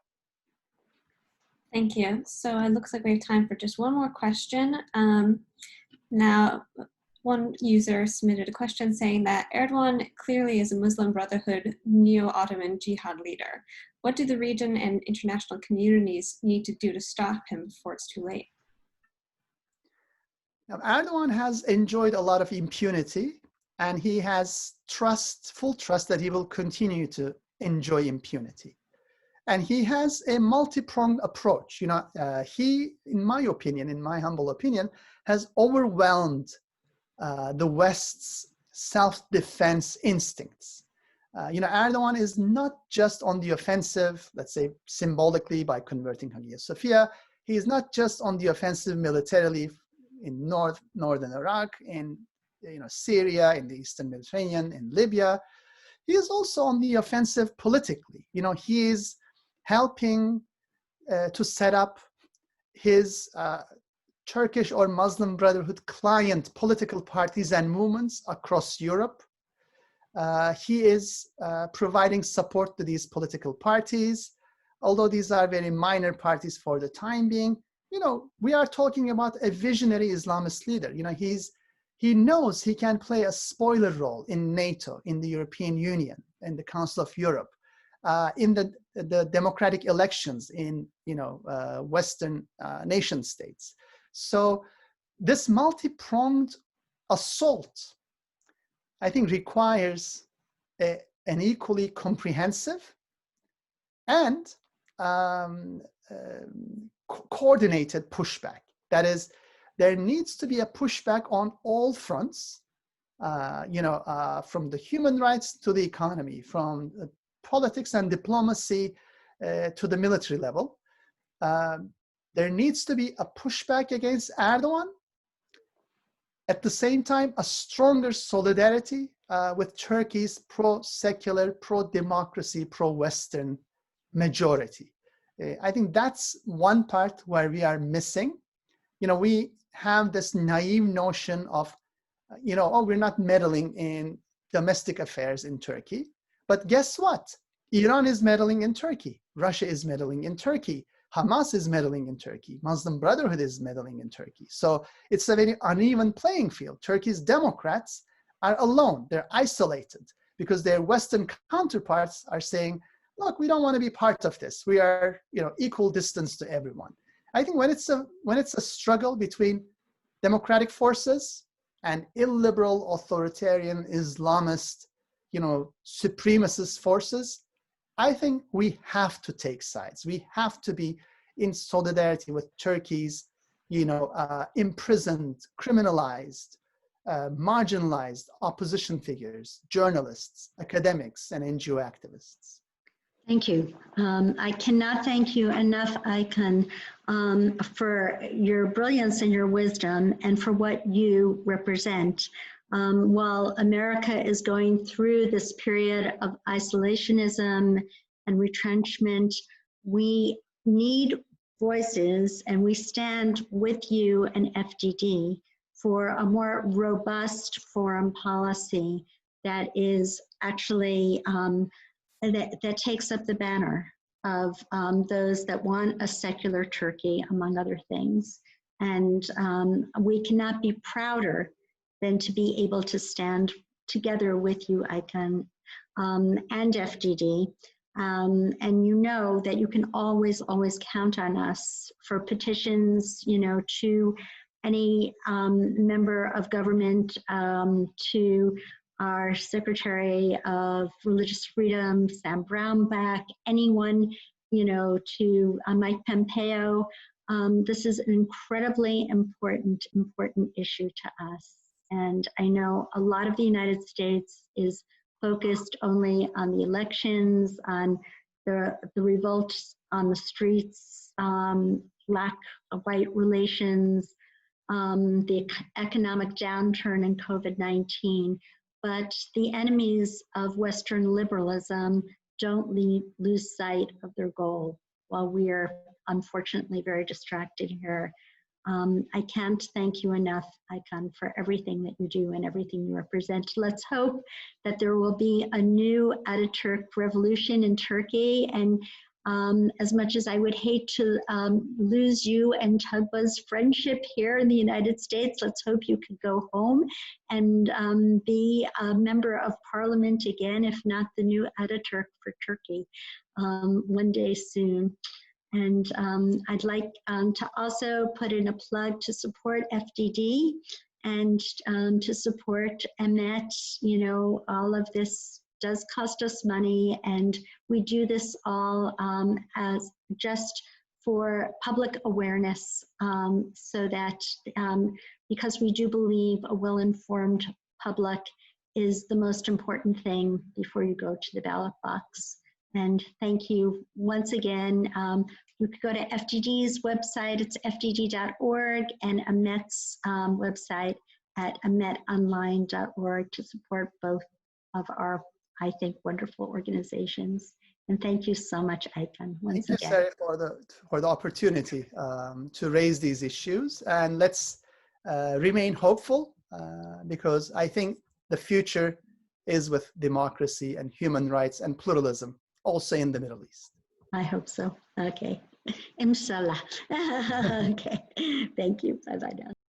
Thank you. So it looks like we have time for just one more question. Now, one user submitted a question saying that Erdogan clearly is a Muslim Brotherhood neo-Ottoman jihad leader. What do the region and international communities need to do to stop him before it's too late? Now, Erdogan has enjoyed a lot of impunity, and he has full trust that he will continue to enjoy impunity. And he has a multi-pronged approach. He, in my opinion, in my humble opinion, has overwhelmed the West's self-defense instincts. Erdogan is not just on the offensive, let's say symbolically by converting Hagia Sophia. He is not just on the offensive militarily in northern Iraq, in Syria, in the Eastern Mediterranean, in Libya. He is also on the offensive politically. He is helping to set up his Turkish or Muslim Brotherhood client political parties and movements across Europe. He is providing support to these political parties, although these are very minor parties for the time being. We are talking about a visionary Islamist leader. He knows he can play a spoiler role in NATO, in the European Union, in the Council of Europe, in the democratic elections in Western nation states. So this multi-pronged assault, I think, requires an equally comprehensive and coordinated pushback. That is, there needs to be a pushback on all fronts, from the human rights to the economy, from politics and diplomacy to the military level. There needs to be a pushback against Erdogan. At the same time, a stronger solidarity with Turkey's pro-secular, pro-democracy, pro-Western majority. I think that's one part where we are missing. We have this naive notion of, we're not meddling in domestic affairs in Turkey. But guess what? Iran is meddling in Turkey. Russia is meddling in Turkey. Hamas is meddling in Turkey. Muslim Brotherhood is meddling in Turkey. So it's a very uneven playing field. Turkey's Democrats are alone. They're isolated because their Western counterparts are saying, look, we don't want to be part of this. We are, equal distance to everyone. I think when it's a struggle between democratic forces and illiberal, authoritarian, Islamist, supremacist forces, I think we have to take sides. We have to be in solidarity with Turkey's, imprisoned, criminalized, marginalized opposition figures, journalists, academics, and NGO activists. Thank you. I cannot thank you enough, Aykan, for your brilliance and your wisdom and for what you represent. While America is going through this period of isolationism and retrenchment, we need voices, and we stand with you and FDD for a more robust foreign policy that is actually that takes up the banner of those that want a secular Turkey, among other things. And we cannot be prouder than to be able to stand together with you, Aykan, and FDD. And you know that you can always count on us for petitions, to any member of government, to our Secretary of Religious Freedom, Sam Brownback, anyone, to Mike Pompeo. This is an incredibly important issue to us. And I know a lot of the United States is focused only on the elections, on the revolts on the streets, lack of white relations, the economic downturn and COVID-19, but the enemies of Western liberalism don't lose sight of their goal while we are unfortunately very distracted here. I can't thank you enough, Aykan, for everything that you do and everything you represent. Let's hope that there will be a new Ataturk revolution in Turkey. And as much as I would hate to lose you and Tugba's friendship here in the United States, let's hope you could go home and be a member of parliament again, if not the new Ataturk for Turkey, one day soon. And I'd like to also put in a plug to support FDD and to support EMET. You know, all of this does cost us money, and we do this all as just for public awareness, so that because we do believe a well-informed public is the most important thing before you go to the ballot box. And thank you once again. You could go to FDD's website, it's fdd.org, and EMET's website at emetonline.org to support both of our, I think, wonderful organizations. And thank you so much, Aykan, once again. Thank you, Sarah, for the opportunity to raise these issues. And let's remain hopeful, because I think the future is with democracy and human rights and pluralism, also in the Middle East. I hope so. Okay. Inshallah. Okay. Thank you. Bye-bye now.